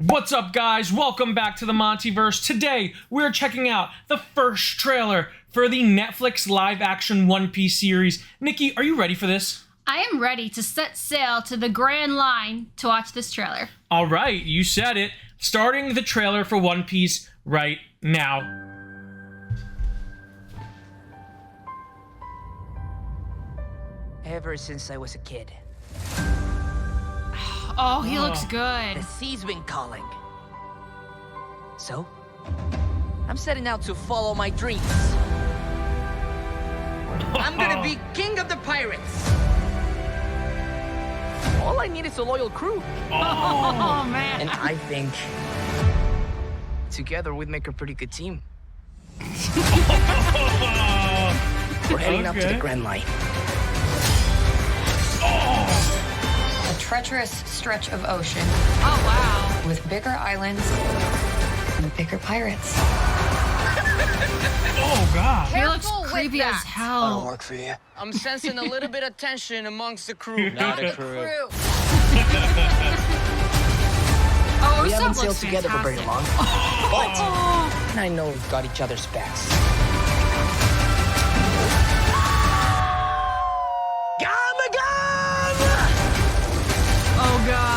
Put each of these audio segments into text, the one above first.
What's up, guys? Welcome back to the MontyVerse. Today, we're checking out the first trailer for the Netflix live-action One Piece series. Nicki, are you ready for this? I am ready to set sail to the Grand Line to watch this trailer. All right, you said it. Starting the trailer for One Piece right now. Ever since I was a kid, Oh, he looks good. the sea's been calling. So, I'm setting out to follow my dreams. I'm gonna be king of the pirates. All I need is a loyal crew. Oh, man. And I think together we'd make a pretty good team. We're heading up to the Grand Line. A treacherous stretch of ocean Oh, wow. with bigger islands and bigger pirates. Oh, God. He looks Careful with creepy that. as hell. Work for you. I'm sensing a little bit of tension amongst the crew. Not a The crew. Oh, We Usopp haven't sailed looks together for very fantastic. long. Oh, And I know we've got each other's backs. oh, God.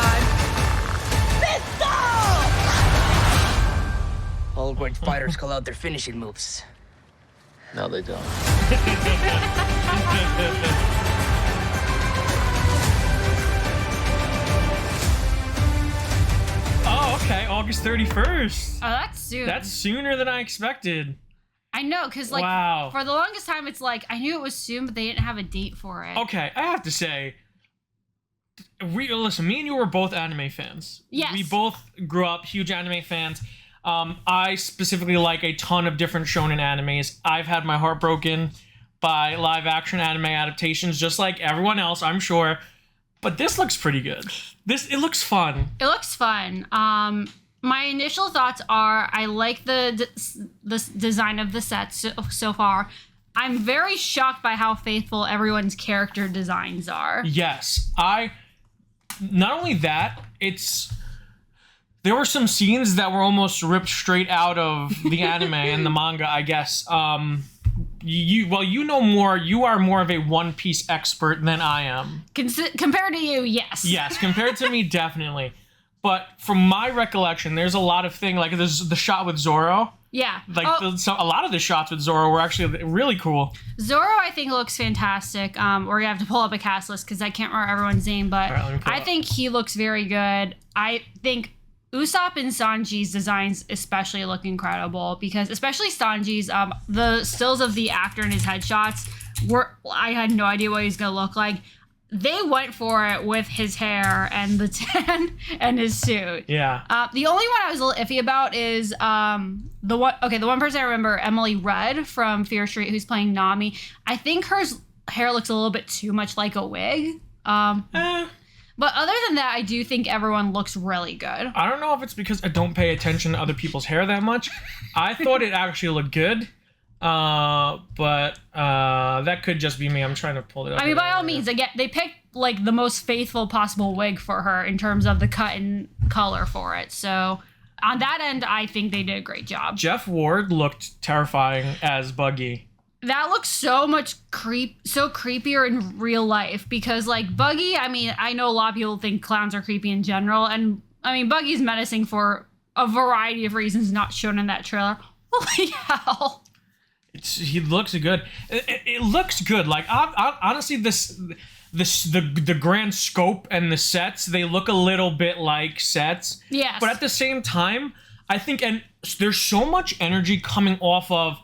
All great fighters call out their finishing moves. No, they don't. Oh, okay, August 31st. Oh, that's soon. That's sooner than I expected. I know, because, like, Wow. for the longest time, it's like, I knew it was soon, but they didn't have a date for it. Okay, I have to say, listen, me and you were both anime fans. Yes. We both grew up huge anime fans. I specifically like a ton of different shonen animes. I've had my heart broken by live-action anime adaptations, just like everyone else, I'm sure. But this looks pretty good. It looks fun. It looks fun. My initial thoughts are I like the design of the sets so far. I'm very shocked by how faithful everyone's character designs are. Yes, not only that, there were some scenes that were almost ripped straight out of the anime and the manga, I guess. You know more. You are more of a One Piece expert than I am. Compared to you, yes. Yes, compared to me, definitely. But from my recollection, there's a lot of things, like there's the shot with Zoro. Yeah. Like a lot of the shots with Zoro were actually really cool. Zoro, I think, looks fantastic. Or you have to pull up a cast list because I can't remember everyone's name, but All right, let me pull I it up. think he looks very good. I think Usopp and Sanji's designs especially look incredible because especially Sanji's, the stills of the actor and his headshots I had no idea what he was going to look like. They went for it with his hair and the tan and his suit. Yeah. The only one I was a little iffy about is the one person I remember, Emily Rudd from Fear Street, who's playing Nami. I think her hair looks a little bit too much like a wig. But other than that, I do think everyone looks really good. I don't know if it's because I don't pay attention to other people's hair that much. I thought it actually looked good. But that could just be me. I'm trying to pull it up. I mean, by all means, again, they picked like the most faithful possible wig for her in terms of the cut and color for it. So on that end, I think they did a great job. Jeff Ward looked terrifying as Buggy. That looks so creepier in real life because like Buggy, I mean, I know a lot of people think clowns are creepy in general, and I mean Buggy's menacing for a variety of reasons not shown in that trailer. Holy hell. He looks good. It looks good. Like honestly, the grand scope and the sets, they look a little bit like sets. Yes. But at the same time, I think, and there's so much energy coming off of.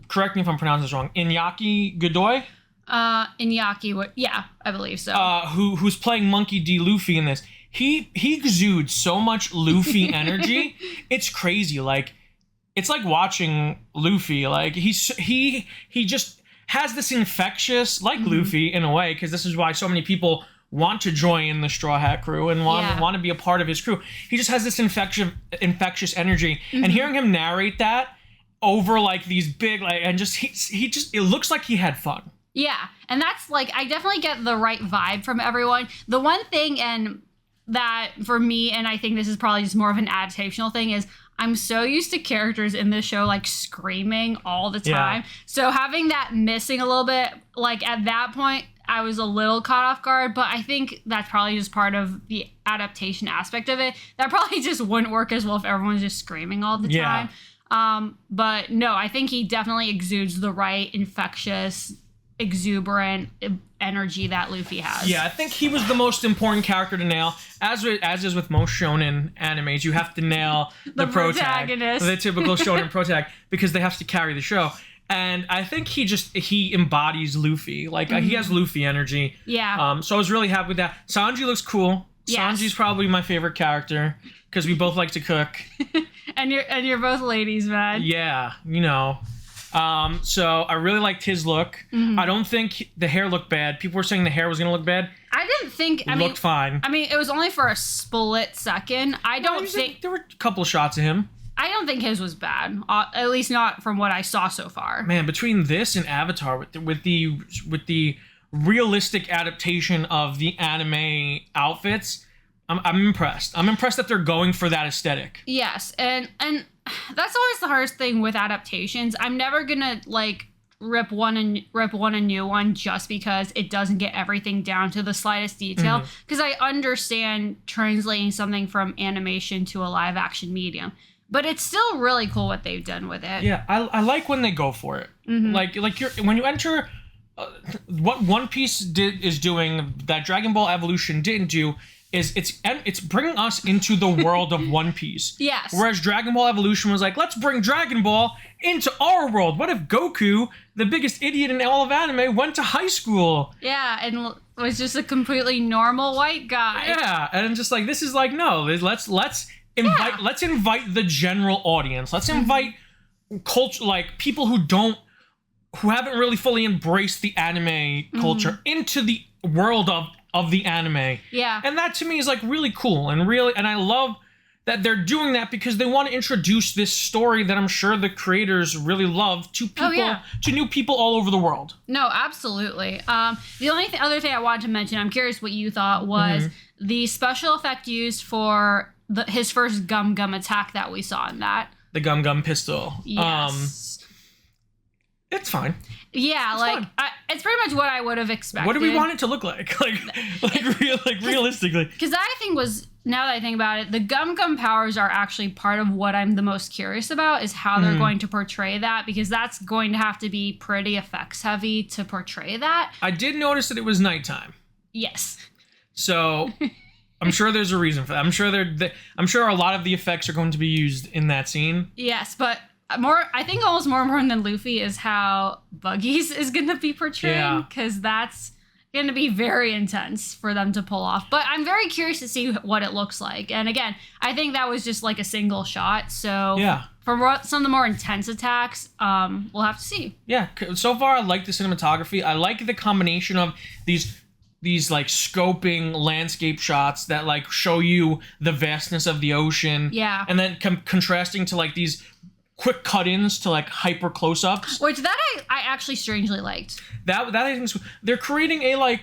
Correct me if I'm pronouncing this wrong. Iñaki Godoy. Iñaki, yeah, I believe so. Who's playing Monkey D. Luffy in this? He exudes so much Luffy energy. It's crazy. Like. It's like watching Luffy. Like he just has this infectious, like Luffy in a way, because this is why so many people want to join the Straw Hat crew and want to be a part of his crew. He just has this infectious energy, and hearing him narrate that over like these big and just it looks like he had fun. Yeah, and that's like I definitely get the right vibe from everyone. The one thing, and that for me, and I think this is probably just more of an adaptational thing, is I'm so used to characters in this show like screaming all the time. Yeah. So having that missing a little bit, like at that point, I was a little caught off guard, but I think that's probably just part of the adaptation aspect of it. That probably just wouldn't work as well if everyone's just screaming all the time. But no, I think he definitely exudes the right infectious, exuberant energy that Luffy has. Yeah, I think he was the most important character to nail. As is with most shonen animes, you have to nail the protagonist. the typical shonen protag, because they have to carry the show. And I think he embodies Luffy. Like he has Luffy energy. Yeah. So I was really happy with that. Sanji looks cool. Yes. Sanji's probably my favorite character because we both like to cook. and you're both ladies, man. Yeah, you know. So I really liked his look. I don't think the hair looked bad. People were saying the hair was gonna look bad. I didn't think. It looked fine. I mean, it was only for a split second. I don't think there were a couple of shots of him. I don't think his was bad. At least not from what I saw so far. Man, between this and Avatar, with the realistic adaptation of the anime outfits, I'm impressed. I'm impressed that they're going for that aesthetic. Yes, and that's always the hardest thing with adaptations. I'm never gonna like rip one a new one just because it doesn't get everything down to the slightest detail. Because I understand translating something from animation to a live action medium, but it's still really cool what they've done with it. Yeah, I like when they go for it. Like when you enter what One Piece is doing that Dragon Ball Evolution didn't do. It's bringing us into the world of One Piece. Yes. Whereas Dragon Ball Evolution was like, let's bring Dragon Ball into our world. What if Goku, the biggest idiot in all of anime, went to high school? Yeah, and was just a completely normal white guy. Yeah, and just like this is like no, let's invite the general audience. Let's invite culture, like people who haven't really fully embraced the anime culture into the world of the anime. Yeah. And that to me is like really cool and I love that they're doing that because they want to introduce this story that I'm sure the creators really love to people, to new people all over the world. No, absolutely. The only other thing I wanted to mention, I'm curious what you thought, was the special effect used for his first Gum Gum attack that we saw in that. The Gum Gum pistol. Yes. It's fine. Yeah, it's pretty much what I would have expected. What do we want it to look like? Realistically. Because I think now that I think about it, the Gum Gum powers are actually part of what I'm the most curious about is how they're going to portray that, because that's going to have to be pretty effects heavy to portray that. I did notice that it was nighttime. Yes. So I'm sure there's a reason for that. I'm sure a lot of the effects are going to be used in that scene. Yes, but I think almost more important than Luffy is how Buggies is going to be portrayed, because that's going to be very intense for them to pull off. But I'm very curious to see what it looks like. And again, I think that was just like a single shot. So for some of the more intense attacks, we'll have to see. Yeah, so far I like the cinematography. I like the combination of these like scoping landscape shots that like show you the vastness of the ocean. Yeah. And then contrasting to like these quick cut-ins to like hyper close-ups, which that I actually strangely liked. That I think they're creating a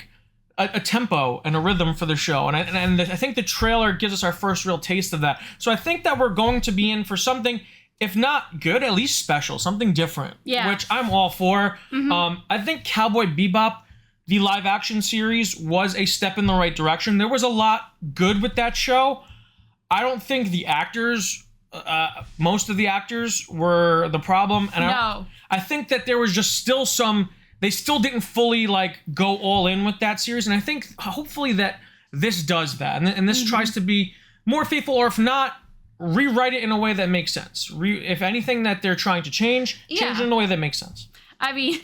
tempo and a rhythm for the show, and I think the trailer gives us our first real taste of that. So I think that we're going to be in for something, if not good, at least special, something different. Yeah, which I'm all for. I think Cowboy Bebop, the live-action series, was a step in the right direction. There was a lot good with that show. I don't think the actors. Most of the actors were the problem, and I think that there was just still they still didn't fully like go all in with that series, and I think hopefully that this does that, and this tries to be more faithful, or if not, rewrite it in a way that makes sense. If anything that they're trying to change it in a way that makes sense. I mean,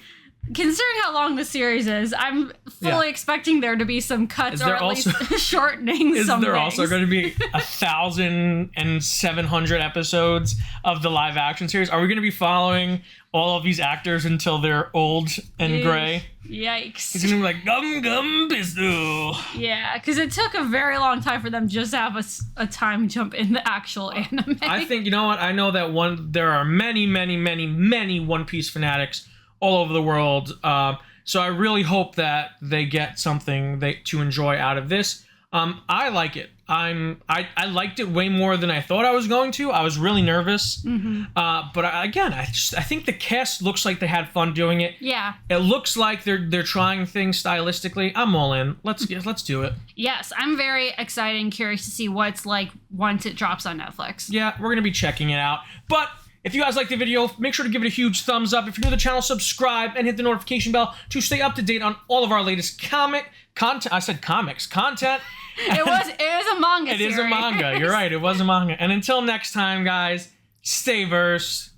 considering how long the series is, I'm fully expecting there to be some cuts or at least shortening some there things. Also going to be 1,700 episodes of the live action series? Are we going to be following all of these actors until they're old and gray? Yikes. It's going to be like Gum Gum Pistol. Yeah, because it took a very long time for them just to have a time jump in the actual anime. I think, you know what? I know that there are many, many, many, many One Piece fanatics all over the world. So I really hope that they get something to enjoy out of this. I like it. I liked it way more than I thought I was going to. I was really nervous. But I think the cast looks like they had fun doing it. Yeah. It looks like they're trying things stylistically. I'm all in. Let's do it. Yes, I'm very excited and curious to see what it's like once it drops on Netflix. Yeah, we're gonna be checking it out. But if you guys like the video, make sure to give it a huge thumbs up. If you're new to the channel, subscribe and hit the notification bell to stay up to date on all of our latest content. I said comics content. It was a manga It is a manga. You're right. It was a manga. And until next time, guys, stay verse.